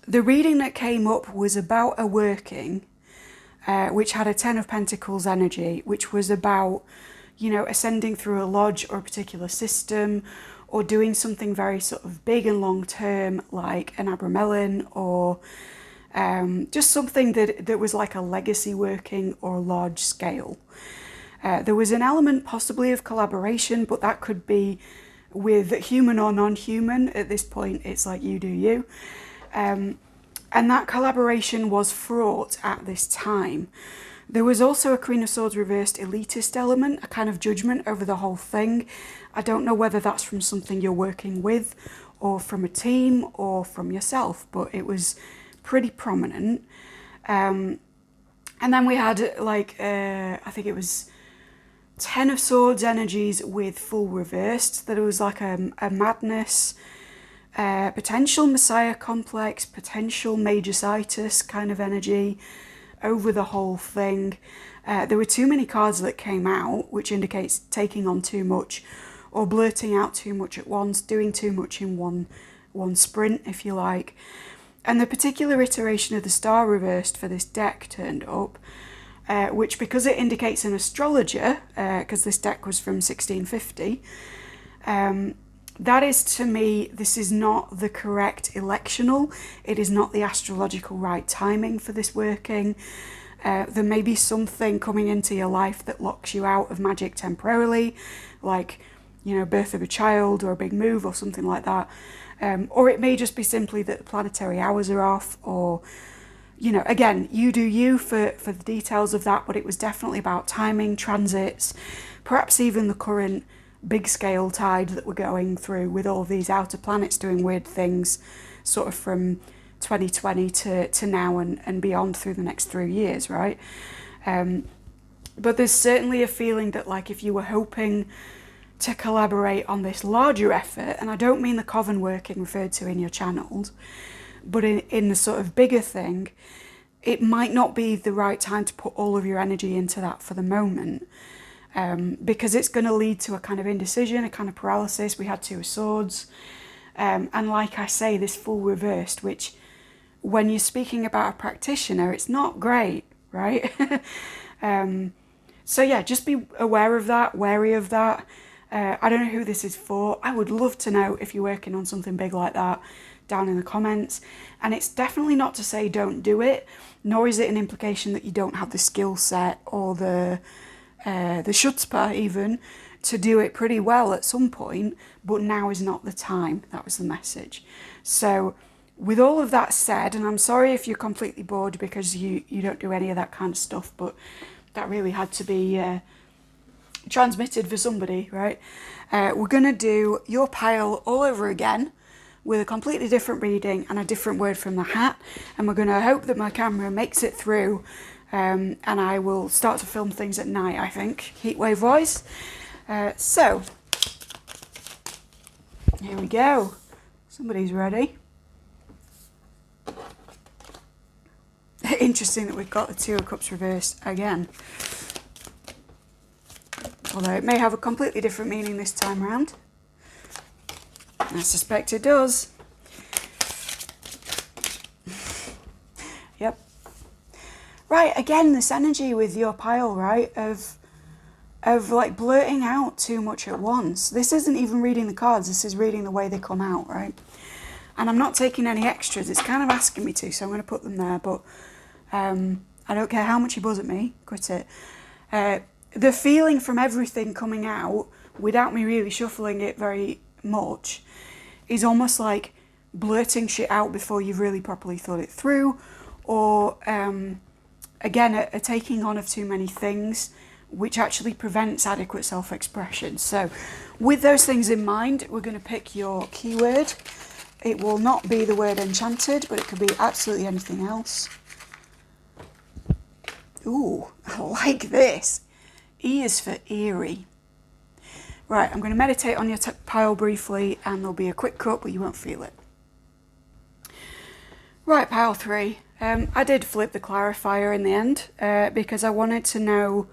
the reading that came up was about a working, which had a 10 of Pentacles energy, which was about, you know, ascending through a lodge or a particular system, or doing something very sort of big and long term, like an Abramelin, or just something that was like a legacy working or large scale. There was an element possibly of collaboration, but that could be with human or non-human. At this point, it's like you do you. And that collaboration was fraught at this time. There was also a Queen of Swords reversed elitist element, a kind of judgment over the whole thing. I don't know whether that's from something you're working with, or from a team, or from yourself, but it was pretty prominent. And then we had like, I think it was 10 of Swords energies with full reversed. That it was like a madness, potential Messiah complex, potential Major-sitis kind of energy over the whole thing. There were too many cards that came out, which indicates taking on too much or blurting out too much at once, doing too much in one sprint, if you like. And the particular iteration of the star reversed for this deck turned up, which, because it indicates an astrologer, because this deck was from 1650, that is, to me, this is not the correct electional. It is not the astrological right timing for this working. There may be something coming into your life that locks you out of magic temporarily, like, you know, birth of a child or a big move or something like that. Or it may just be simply that the planetary hours are off, or, you know, again, you do you for the details of that, but it was definitely about timing, transits, perhaps even the current big scale tide that we're going through with all these outer planets doing weird things. sort of from 2020 to now and beyond through the next 3 years, right? But there's certainly a feeling that, like, if you were hoping to collaborate on this larger effort, and I don't mean the coven working referred to in your channels, but in the sort of bigger thing, it might not be the right time to put all of your energy into that for the moment, because it's going to lead to a kind of indecision, a kind of paralysis. We had Two of Swords, and like I say, this full reversed, which when you're speaking about a practitioner, it's not great, right? So yeah, just be aware of that, wary of that. I don't know who this is for. I would love to know if you're working on something big like that down in the comments. And it's definitely not to say don't do it, nor is it an implication that you don't have the skill set or the chutzpah even to do it pretty well at some point, but now is not the time. That was the message. So with all of that said, and I'm sorry if you're completely bored because you don't do any of that kind of stuff, but that really had to be transmitted for somebody, right? We're going to do your pile all over again with a completely different reading and a different word from the hat. And we're going to hope that my camera makes it through, and I will start to film things at night, I think, heatwave wise. So, here we go. Somebody's ready. Interesting that we've got the Two of Cups reversed again. Although it may have a completely different meaning this time around. I suspect it does. Yep. Right, again, this energy with your pile, right, of like blurting out too much at once. This isn't even reading the cards, this is reading the way they come out, right? And I'm not taking any extras, it's kind of asking me to, so I'm going to put them there, but I don't care how much you buzz at me, quit it. The feeling from everything coming out, without me really shuffling it very much, is almost like blurting shit out before you've really properly thought it through, or again, a taking on of too many things, which actually prevents adequate self-expression. So with those things in mind, we're going to pick your keyword. It will not be the word enchanted, but it could be absolutely anything else. Ooh, I like this. E is for eerie. Right, I'm going to meditate on your pile briefly, and there'll be a quick cut, but you won't feel it. Right, pile 3. I did flip the clarifier in the end, because I wanted to know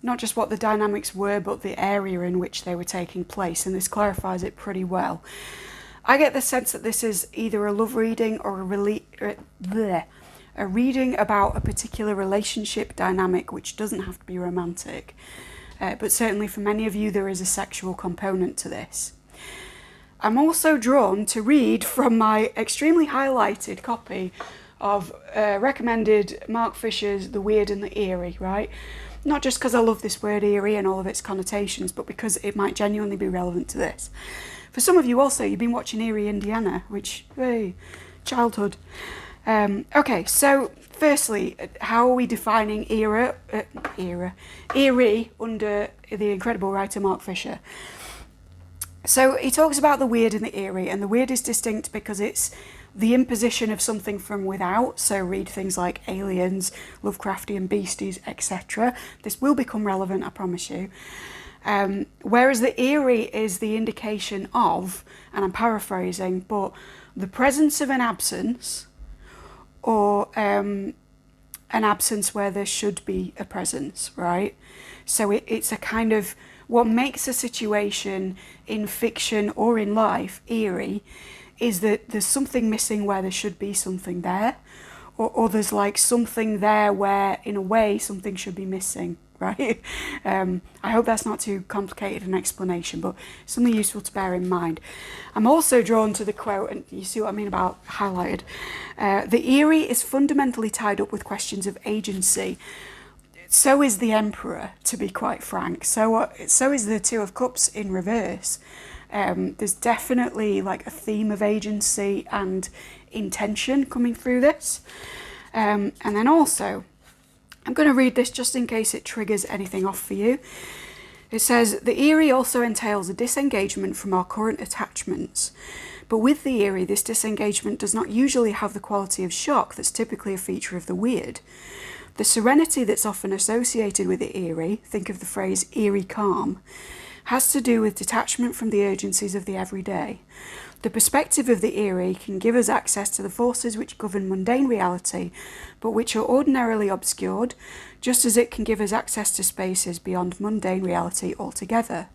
not just what the dynamics were, but the area in which they were taking place, and this clarifies it pretty well. I get the sense that this is either a love reading or a reading about a particular relationship dynamic, which doesn't have to be romantic. But certainly for many of you, there is a sexual component to this. I'm also drawn to read from my extremely highlighted copy of recommended Mark Fisher's The Weird and the Eerie, right? Not just because I love this word eerie and all of its connotations, but because it might genuinely be relevant to this. For some of you also, you've been watching Eerie, Indiana, which, hey, childhood. Okay, so firstly, how are we defining eerie under the incredible writer Mark Fisher? So he talks about the weird and the eerie, and the weird is distinct because it's the imposition of something from without, so read things like aliens, Lovecraftian beasties, etc. This will become relevant, I promise you. Whereas the eerie is the indication of, and I'm paraphrasing, but the presence of an absence, or an absence where there should be a presence, right? So it's a kind of, what makes a situation in fiction or in life eerie is that there's something missing where there should be something there, or there's like something there where in a way something should be missing, right? I hope that's not too complicated an explanation, but something useful to bear in mind. I'm also drawn to the quote, and you see what I mean about highlighted. The eerie is fundamentally tied up with questions of agency. So is the Emperor, to be quite frank. So is the Two of Cups in reverse. There's definitely like a theme of agency and intention coming through this. And then also, I'm going to read this just in case it triggers anything off for you. It says, the eerie also entails a disengagement from our current attachments. But with the eerie, this disengagement does not usually have the quality of shock that's typically a feature of the weird. The serenity that's often associated with the eerie, think of the phrase eerie calm, has to do with detachment from the urgencies of the everyday. The perspective of the eerie can give us access to the forces which govern mundane reality, but which are ordinarily obscured, just as it can give us access to spaces beyond mundane reality altogether.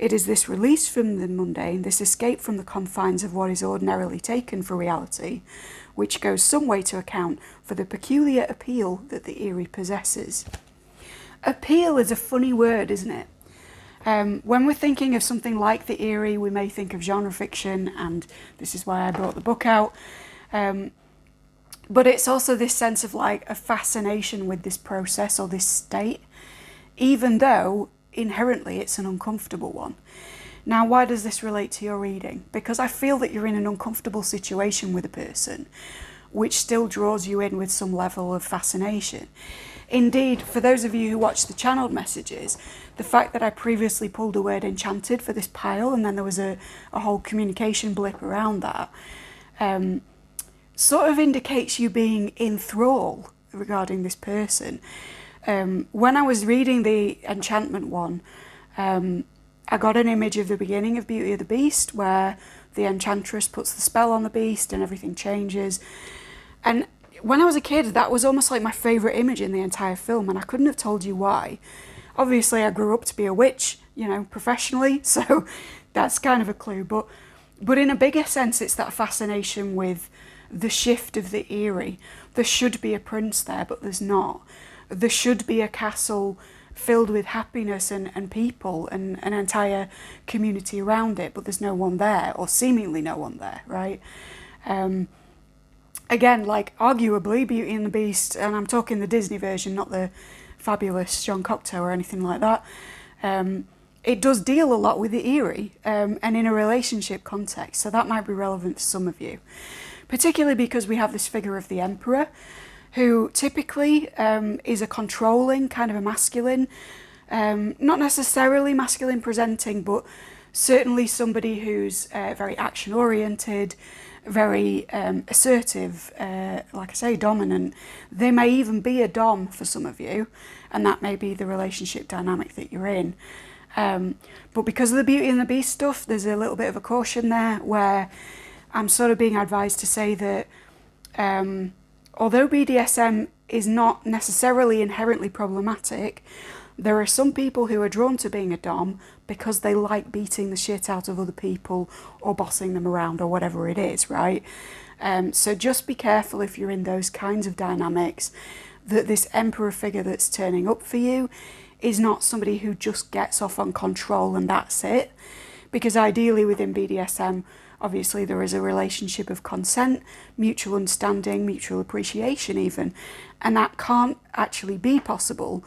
It is this release from the mundane, this escape from the confines of what is ordinarily taken for reality, which goes some way to account for the peculiar appeal that the eerie possesses. Appeal is a funny word, isn't it? When we're thinking of something like the eerie, we may think of genre fiction, and this is why I brought the book out. But it's also this sense of like a fascination with this process or this state, even though inherently it's an uncomfortable one. Now, why does this relate to your reading? Because I feel that you're in an uncomfortable situation with a person, which still draws you in with some level of fascination. Indeed, for those of you who watch the channeled messages, the fact that I previously pulled the word enchanted for this pile, and then there was a whole communication blip around that, sort of indicates you being in thrall regarding this person. When I was reading the enchantment one, I got an image of the beginning of Beauty of the Beast, where the enchantress puts the spell on the beast and everything changes. And when I was a kid, that was almost like my favourite image in the entire film, and I couldn't have told you why. Obviously, I grew up to be a witch, you know, professionally, so that's kind of a clue. But in a bigger sense, it's that fascination with the shift of the eerie. There should be a prince there, but there's not. There should be a castle filled with happiness and people and an entire community around it, but there's no one there, or seemingly no one there, right? Again, like, arguably, Beauty and the Beast, and I'm talking the Disney version, not the fabulous John Cocteau or anything like that, it does deal a lot with the eerie, and in a relationship context, so that might be relevant to some of you. Particularly because we have this figure of the Emperor, who typically is a controlling, kind of a masculine, not necessarily masculine presenting, but certainly somebody who's very action-oriented, very assertive, like I say, dominant. They may even be a dom for some of you, and that may be the relationship dynamic that you're in. But because of the Beauty and the Beast stuff, there's a little bit of a caution there, where I'm sort of being advised to say that although BDSM is not necessarily inherently problematic, there are some people who are drawn to being a dom because they like beating the shit out of other people or bossing them around or whatever it is, right? So just be careful if you're in those kinds of dynamics, that this Emperor figure that's turning up for you is not somebody who just gets off on control and that's it. Because ideally within BDSM, obviously there is a relationship of consent, mutual understanding, mutual appreciation even, and that can't actually be possible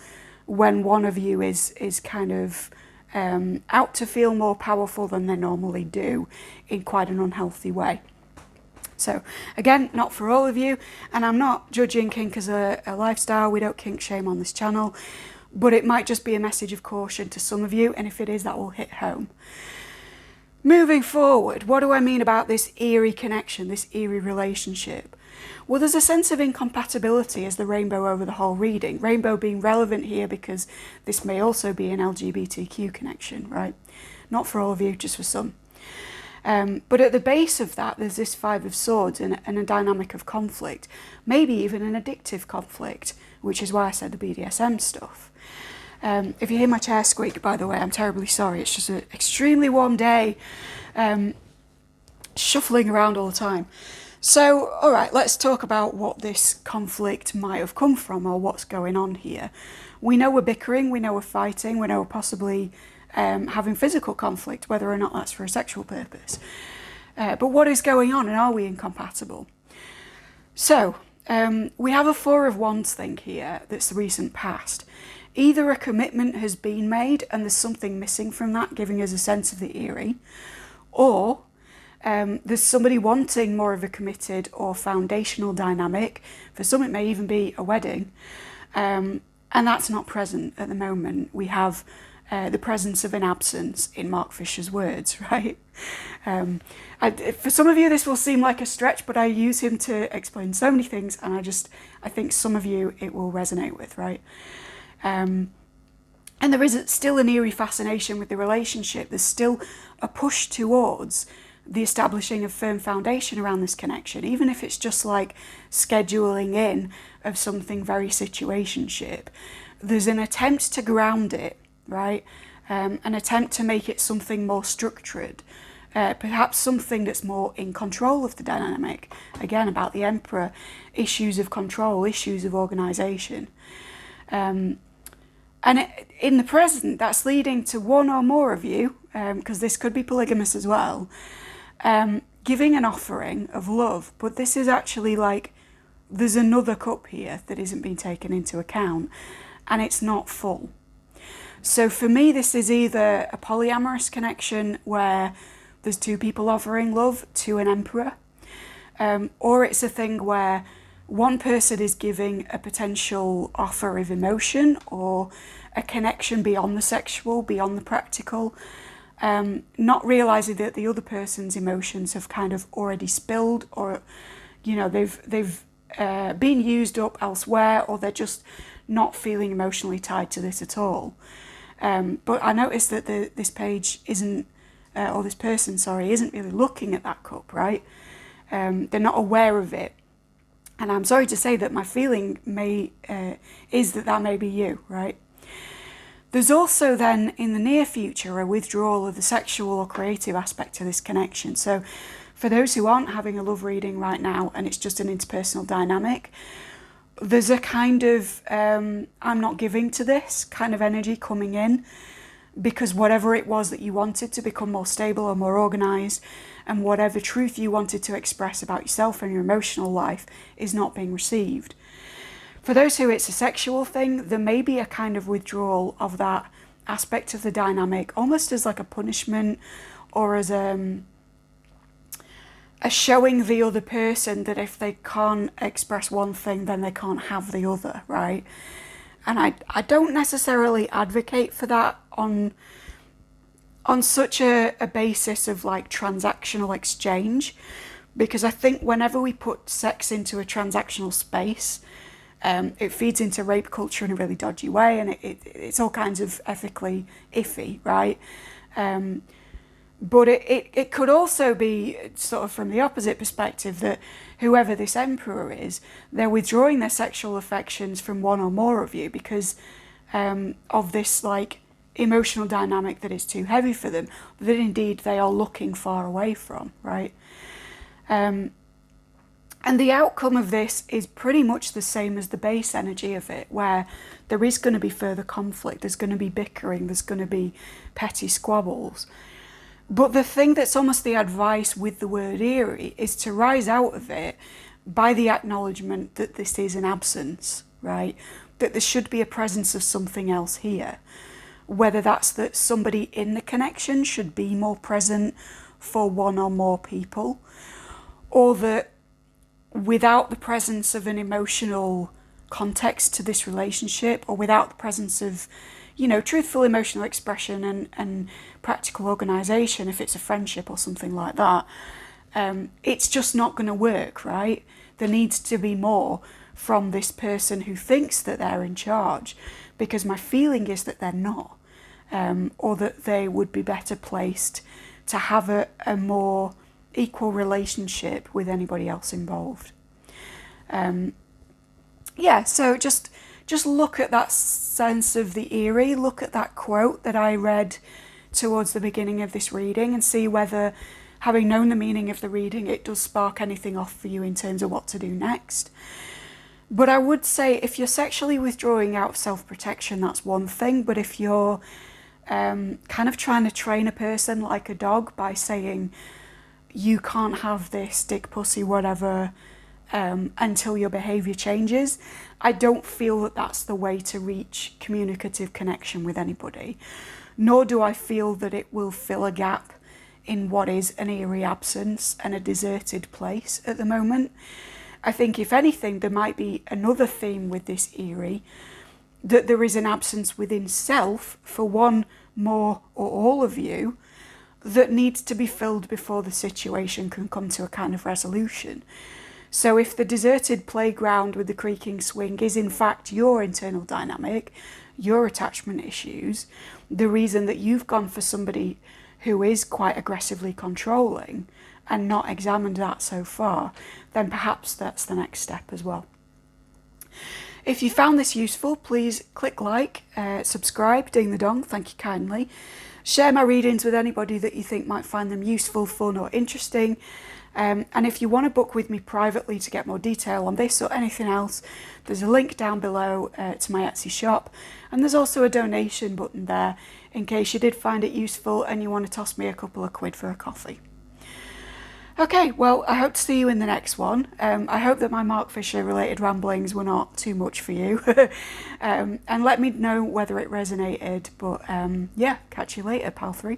when one of you is kind of out to feel more powerful than they normally do in quite an unhealthy way. So again, not for all of you, and I'm not judging kink as a lifestyle. We don't kink shame on this channel, but it might just be a message of caution to some of you, and if it is, that will hit home. Moving forward, what do I mean about this eerie connection, this eerie relationship? Well, there's a sense of incompatibility as the rainbow over the whole reading. Rainbow being relevant here because this may also be an LGBTQ connection, right? Not for all of you, just for some. But at the base of that, there's this Five of Swords and a dynamic of conflict, maybe even an addictive conflict, which is why I said the BDSM stuff. If you hear my chair squeak, by the way, I'm terribly sorry. It's just an extremely warm day, shuffling around all the time. So, all right, let's talk about what this conflict might have come from or what's going on here. We know we're bickering, we know we're fighting, we know we're possibly having physical conflict, whether or not that's for a sexual purpose. But what is going on, and are we incompatible? So, we have a Four of Wands thing here that's the recent past. Either a commitment has been made and there's something missing from that, giving us a sense of the eerie, or there's somebody wanting more of a committed or foundational dynamic. For some, it may even be a wedding, and that's not present at the moment. We have the presence of an absence in Mark Fisher's words, right? For some of you this will seem like a stretch, but I use him to explain so many things, and I think some of you it will resonate with, right? And there is still an eerie fascination with the relationship. There's still a push towards the establishing of firm foundation around this connection, even if it's just like scheduling in of something very situationship. There's an attempt to ground it, right? An attempt to make it something more structured, perhaps something that's more in control of the dynamic. Again, about the Emperor, issues of control, issues of organisation. And in the present, that's leading to one or more of you, because this could be polygamous as well, giving an offering of love. But this is actually like, there's another cup here that isn't being taken into account, and it's not full. So for me, this is either a polyamorous connection where there's two people offering love to an emperor, or it's a thing where one person is giving a potential offer of emotion or a connection beyond the sexual, beyond the practical, not realising that the other person's emotions have kind of already spilled, or, you know, they've been used up elsewhere, or they're just not feeling emotionally tied to this at all. But I noticed that this page isn't, or this person, sorry, isn't really looking at that cup, right? They're not aware of it. And I'm sorry to say that my feeling is that may be you, right? There's also then, in the near future, a withdrawal of the sexual or creative aspect to this connection. So for those who aren't having a love reading right now and it's just an interpersonal dynamic, there's a kind of I'm not giving to this kind of energy coming in, because whatever it was that you wanted to become more stable or more organised, and whatever truth you wanted to express about yourself and your emotional life is not being received. For those who it's a sexual thing, there may be a kind of withdrawal of that aspect of the dynamic, almost as like a punishment, or as a showing the other person that if they can't express one thing, then they can't have the other, right? And I don't necessarily advocate for that on such a basis of like transactional exchange, because I think whenever we put sex into a transactional space, it feeds into rape culture in a really dodgy way, and it's all kinds of ethically iffy, right? But it could also be sort of from the opposite perspective, that whoever this emperor is, they're withdrawing their sexual affections from one or more of you because of this like emotional dynamic that is too heavy for them, that indeed they are looking far away from, right? And the outcome of this is pretty much the same as the base energy of it, where there is going to be further conflict, there's going to be bickering, there's going to be petty squabbles. But the thing that's almost the advice with the word eerie is to rise out of it by the acknowledgement that this is an absence, right? That there should be a presence of something else here. Whether that's that somebody in the connection should be more present for one or more people, or that without the presence of an emotional context to this relationship, or without the presence of, you know, truthful emotional expression and practical organisation, if it's a friendship or something like that, it's just not going to work, right? There needs to be more from this person who thinks that they're in charge, because my feeling is that they're not, or that they would be better placed to have a more equal relationship with anybody else involved. So just look at that sense of the eerie, look at that quote that I read towards the beginning of this reading, and see whether, having known the meaning of the reading, it does spark anything off for you in terms of what to do next. But I would say if you're sexually withdrawing out of self-protection, that's one thing. But if you're kind of trying to train a person like a dog by saying, you can't have this, dick, pussy, whatever, until your behaviour changes, I don't feel that that's the way to reach communicative connection with anybody. Nor do I feel that it will fill a gap in what is an eerie absence and a deserted place at the moment. I think if anything, there might be another theme with this eerie, that there is an absence within self for one, more, or all of you that needs to be filled before the situation can come to a kind of resolution. So if the deserted playground with the creaking swing is in fact your internal dynamic, your attachment issues, the reason that you've gone for somebody who is quite aggressively controlling and not examined that so far, then perhaps that's the next step as well. If you found this useful, please click like, subscribe, ding the dong, thank you kindly. Share my readings with anybody that you think might find them useful, fun or interesting. And if you want to book with me privately to get more detail on this or anything else, there's a link down below to my Etsy shop. And there's also a donation button there in case you did find it useful and you want to toss me a couple of quid for a coffee. Okay, well, I hope to see you in the next one. I hope that my Mark Fisher related ramblings were not too much for you. And let me know whether it resonated. But yeah, catch you later, pal 3.